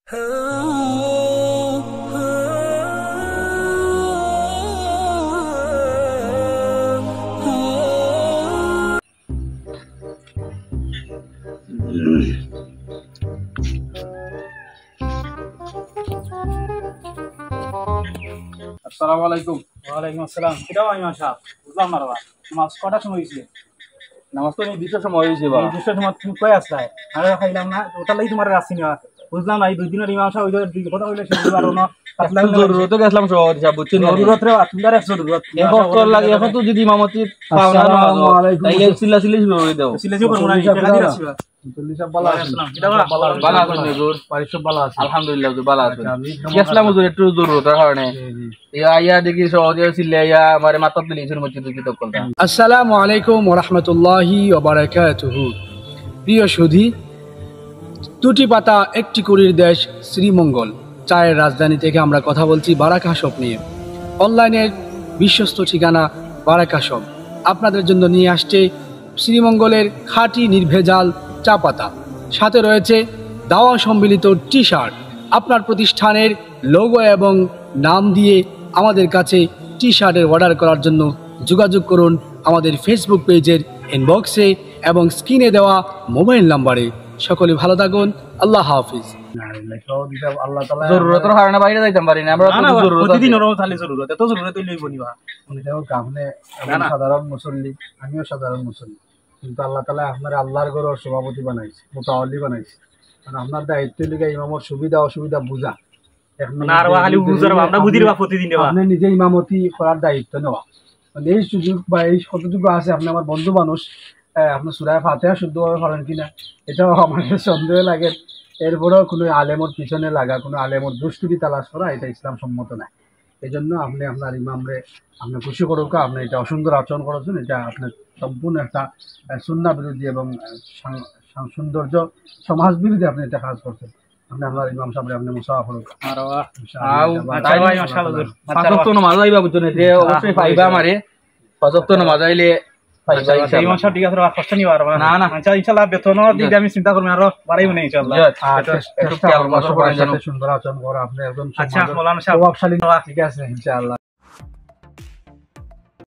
আসসালামু আলাইকুম। ওয়ালাইকুম আসসালাম। এটাও আমি আশা বুঝলাম না বাবা, নামাজ কটার সময় হয়েছে? নামাজ তো নির্দিষ্ট সময় হয়েছে বা নির্দিষ্ট সময় তুমি কয়ে আসলাই, আমি খাইলাম না, ওটার লাগি তোমার রাখছি না। বুঝলাম না, এই 2 দিনের ইমাম সাহেব ওই কথা বললে সেগুলো আরো না জরুরত গেছিলাম সহজ হিসাব বুঝছেন জরুরত রে আপনার এক জরুরত এখন তো লাগে এখন তো যদি ইমামতি পাও না তাইলে চিল্লা চিল্লি শুরু করে দাও সিলেজি করব না, এটা কাজে রাখছি বা ভালো আছেন হুজুর? আলহামদুলিল্লাহ হুজুর ভালো আছেন। গেছিলাম হুজুর একটু জরুরতের কারণে আইয়া দেখি সহজে চিল্লে আইয়া আমার মাথা দিলি শুরু মসজিদ কি করতাম। আসসালামু আলাইকুম ওয়া রাহমাতুল্লাহি ওয়া বারাকাতুহু। প্রিয় সুধী, দুটি পাতা একটি কুড়ির দেশ শ্রীমঙ্গল চায়ের রাজধানী থেকে আমরা কথা বলছি বারাকা শপ নিয়ে। অনলাইনের বিশ্বস্ত ঠিকানা বারাকা শপ আপনাদের জন্য নিয়ে আসছে শ্রীমঙ্গলের খাঁটি নির্ভেজাল চা পাতা, সাথে রয়েছে দাওয়া সম্মিলিত টি শার্ট। আপনার প্রতিষ্ঠানের লোগো এবং নাম দিয়ে আমাদের কাছে টি শার্টের অর্ডার করার জন্য যোগাযোগ করুন আমাদের ফেসবুক পেজের ইনবক্সে এবং স্ক্রিনে দেওয়া মোবাইল নাম্বারে। সকলে ভালো থাকুন, আল্লাহ হাফিজ। জরুরতের কারণে বাইরে যাইতাম পারি না আমরা, প্রতিদিন ওরও তাহলে জরুরত, এত জরুরত লইব নিবা সাধারণ মুসল্লি, আমিও সাধারণ মুসল্লি, কিন্তু আল্লাহ তাআলা আপনার আল্লাহর ঘরের সভাপতি বানাইছে, মুতাওয়াল্লি বানাইছে। কারণ আপনার দায়িত্ব লিগে ইমামর সুবিধা অসুবিধা বুঝা, আপনি নিজে ইমামতি করার দায়িত্ব নেওয়া। এই সুযোগ বা এই কতটুকু আছে, আপনি আমার বন্ধু মানুষ, আপনি সূরা ফাতিহা শুদ্ধভাবে পড়েন কিনা এটাও আমাদের সন্দেহ লাগে। এরপরেও কোনো আলেমর পিছনে লাগা, কোনো আলেমর দুষ্টুরি তালাশ করা, এটা ইসলাম সম্মত নাই। এই জন্য আপনি আপনার ইমামরে আপনি খুশি করুক, আপনি এটা অসুন্দর আচরণ করেছেন, এটা আপনার সম্পূর্ণ একটা সুন্নাহ বিরোধী এবং সৌন্দর্য সমাজ বিরোধী আপনি এটা কাজ করছেন। আপনি আপনার ইমাম সাহেব আপনি মুসাফা করুক। নামাজ আইবা বুঝছেন, অবশ্যই পাইবা আমারে নামাজ আইলে আমি চিন্তা করবো আরো বাড়াইব না ইনশাআল্লাহ। সুন্দর আচরণ করা, আপনি একদম আচ্ছা, প্রভাবশালী, ঠিক আছে ইনশাআল্লাহ।